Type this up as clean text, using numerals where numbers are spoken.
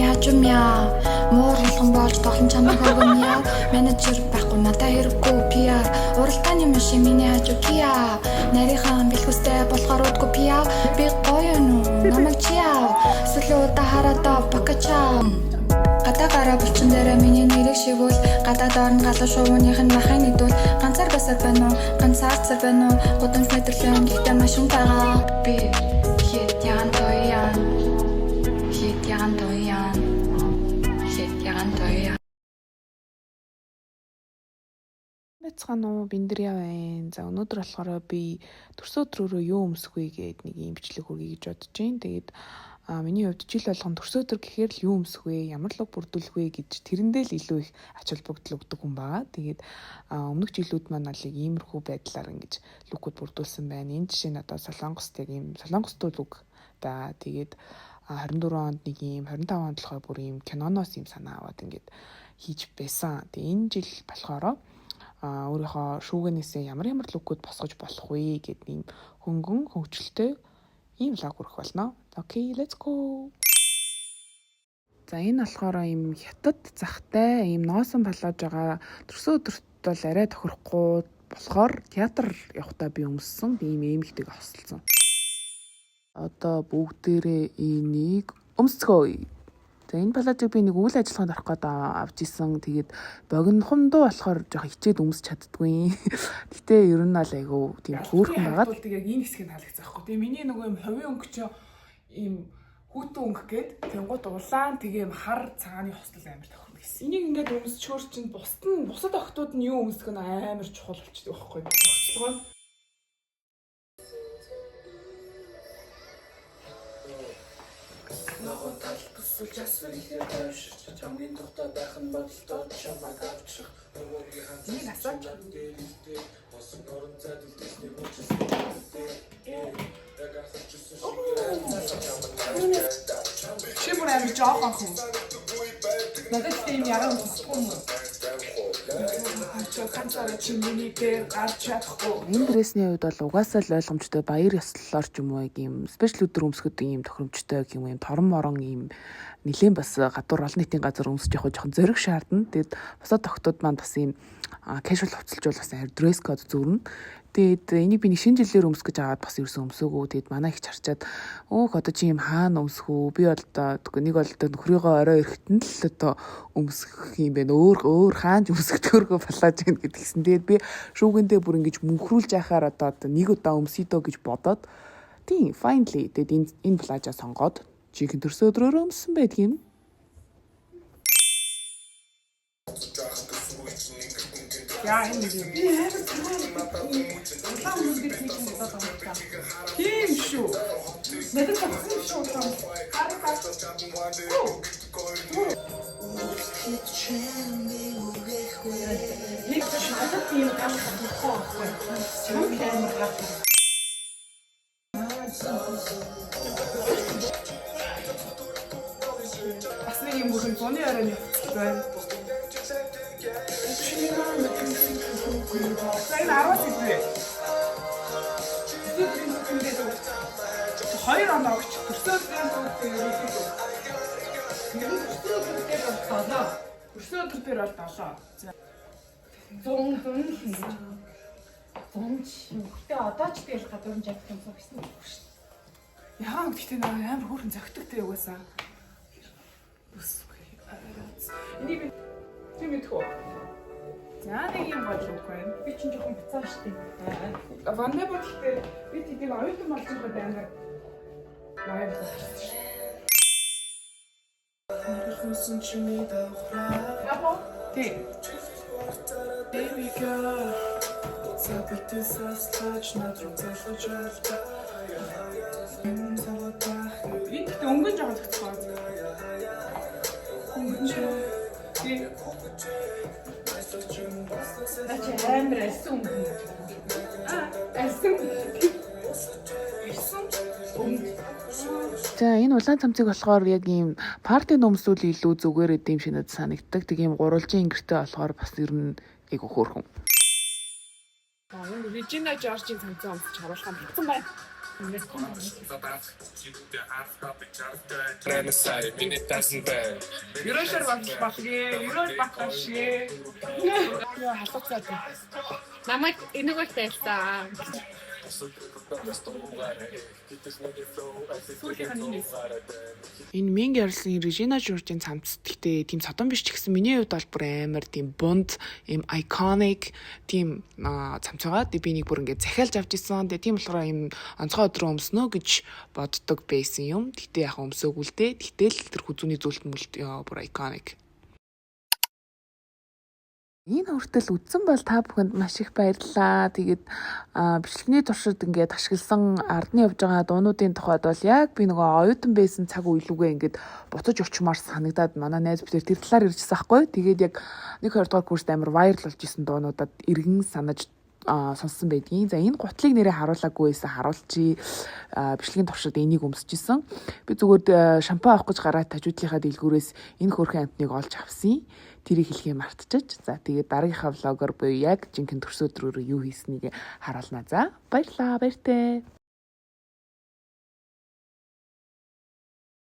яаж юм яа. Муур хэлхэн болж тоглон чанар хөргөн яа. Менежер байхгүй надад хэрэггүй PR. Уралдааны машин миний хажуу Kia. Нарийнхан бэлхүүстэй болохоор удгүй PR. Би гоё юу намайг чиа. Сүлөө удаа хараад бакачаа. Гадаа гараа булчин дээрээ миний нэрийг шигүүл. Гадаа доор нь галуу шувууных нь махын нэгдүүл. Ганцаар басар байна уу? Ганцаар цар байна уу? Гудамж мэдэрлэн гэхдээ машин байгаа. Би хэд яан тоян. Хэд яан тоян. Хэд яан тоян. Бацхан уу биндрия байна. За өнөөдөр болохоор би төрсөн өдрөөрөө юу өмсөх вэ гэдэг нэг юм бичлэг хүргэе гэж бодож байна. Тэгээд миний хувьд жил болгон төрсөн өдөр гэхээр л юу өмсөх вэ, ямар луг бүрдүүлэх вэ гэж тэрэндээ л илүү их ач холбогдол өгдөг хүн байгаа. Тэгээд өмнөх жилүүд маань алиг иймэрхүү байдлаар ингэж лугууд бүрдүүлсэн байна. Энэ жишээ нь одоо Солонгост яг ийм солонгостууд луг да. Тэгээд 24 онд нэг ийм 25 онд болохоор бүр ийм киноноос ийм санаа аваад ингэж хийж байсан. Тэгээд энэ жил болохоор өөрийнхөө шүүгэнээсээ ямар лугууд босгож болох вэ гэдэг ийм хөнгөн хөгжилтэй ийм лаг хүрэх болно. Окей, let's go. За энэ болохоор ийм хятад захтай ийм носон балааж байгаа. Төрсөн өдөрт бол арай тохирохгүй болохоор театр явахдаа би өмссөн. Би ийм эмэгтэйг хосолцсон. Одоо бүгдээрээ энийг өмсгөө. За энэ балаажийг би нэг үйл ажиллагаанд орох гээд авч исэн. Тэгээд богинохондоо болохоор жоох хичээд өмсч чаддгүй. Гэтэ ер нь аль айгу тийм хөөрхөн байгаад. Яг энэ хэсгийг хаалгацсан байхгүй. Тэгээ миний нөгөө юм ховын өнгөч ийм хүүтэн өнгө гээд тэнгууд улаан тэгээ юм хар цагааны хостол амар тохирно гэсэн. Энийг ингээд өмсчөөр чинь бусад охтууд нь юу өмсөх нь амар чухал болчихдог байхгүй. Зохицолгоо нь Ногоо талбасул жасвар ихээр тавьшиж чамгийн тухтай байх нь бодолтой чамайг авчих. Нэг асууж дээрээ босон орон зайд үлдээсний хүчээс чи бүр амар жоохон хүн. Надад тийм яруу хүсэхгүй юм. Энэ дрэсний үед бол угаасаа л ойлгомжтой баяр ёслолоор ч юм уу ийм спешиал өдөр өмсгөд ийм тохиромжтой гэх юм ийм торон морон ийм нэлээд бас гадуур олон нийтийн газар өмсөж явах жоохон зориг шаардна. Тэгэд босоод тогтууд маань бас ийм casual хувцалж бол бас дресс код зүүрнэ. Тэгээд энийг би нэг шинэ жилээр өмсөх гэж аваад бас ерөөсөн өмсөөгөө. Тэгэд манай их харчаад өөх одоо чи юм хаана өмсөх үү? Би бол одоо нэг бол нөхрийгөө орой эрэхтэн л одоо өмсөх юм байна. Өөр хаанч өмсөх төргөө балааж гин гэдгийгсэн. Тэгээд би шүүгэндээ бүр ингэж мөнхрүүлж яхаар одоо нэг удаа өмсөе дөө гэж бодоод тийм finally тэгээд энэ балаажаа сонгоод чихэн төрсөн өдрөөр өмссөн байдаг юм. Яа энэ юм. Тийм шүү. Надад тохиолдсон шүү. Нэг шатад тийм гамхахгүй. Бас нэг юм бүрэн зуны оройн байна. Сайн араас идэв. Хоёр он авч төрсөн өдөр бол 7. Гэтэ одоо ч би л гадуурн жагт юм гэсэн үг шүү дээ. Яагаад гэхдээ амар хөөрхөн зөгтөгтэй угаасаа. Энийг би мэдхүү. За нэг юм болж байна. Би чинь жоохон буцаа штеп. Вандаа бодохтой би тийм оюутан болж байгаа амар баярлалаа. Нэрхүүсэн чимээ давхраа. Яа. Тий. Baby girl. Сабитсаас надруу цашлаж байлаа. Энэ өнгөн жоо зөгцгөө. Тий. Ачаа амар эсүм. Эсүм. За энэ улаан цамцыг болохоор яг ийм парти өмсүүл илүү зүгээр эдэм шиг надад санагддаг. Тэг ийм гурвалжин ингэртэй болохоор бас ер нь айгу хөөрхөн. Энэ Regina George-ийн цамцаа өмсөж харуулах юм хэцэн байна. Ерөөсөр болчихлээ. Ерөөл батгашээ. Яа хатацаад. Намайг энэгээр тайлсан. Энэ Минг ярилсан Режина Жоржийн цамц гэхдээ тийм содон биш ч гэсэн миний хувьд бол бүр амар тийм бунд, ийм iconic тийм цамц байгаа. Би нэг бүр ингээд захиалж авч исэн. Тэгээ тийм болохоор ийм онцгой өдрөө өмснө гэж боддог байсан юм. Гэтэ яг өмсөөгүй л дээ. Гэтэл тэр хүзүүний зүйлт мүлт бүр iconic. Энэ хүртэл үзсэн бол та бүхэнд маш их баярлалаа. Тэгээд бичлэгний туршид ингээд ашигласан ардны явж байгаа дуунуудын тухайд бол яг би нөгөө оюутан байсан цаг үеилүүгээ ингээд буцаж очимаар санагдаад манай найз бид тэр талаар иржсэн байхгүй. Тэгээд яг 1-2 дугаар курст амар вайрал болж исэн дуунуудад эргэн санаж сонссон байдгийн. За энэ гутлыг нэрээ харуулаагүй байсан харуулчи бичлэгийн туршид энийг өмсөжсэн. Би зүгээр шампунь авах гэж гараад тажиудлынхаа дэлгүүрээс энэ хөрхэн амтныг олж авсан. Тэрийг хэлхий мартчихаж. За тэгээд дараагийнхаа влогоор буюу яг жинхэнэ төрсө өдрөөр юу хийснийг харуулнаа. За баярлалаа. Баяртай.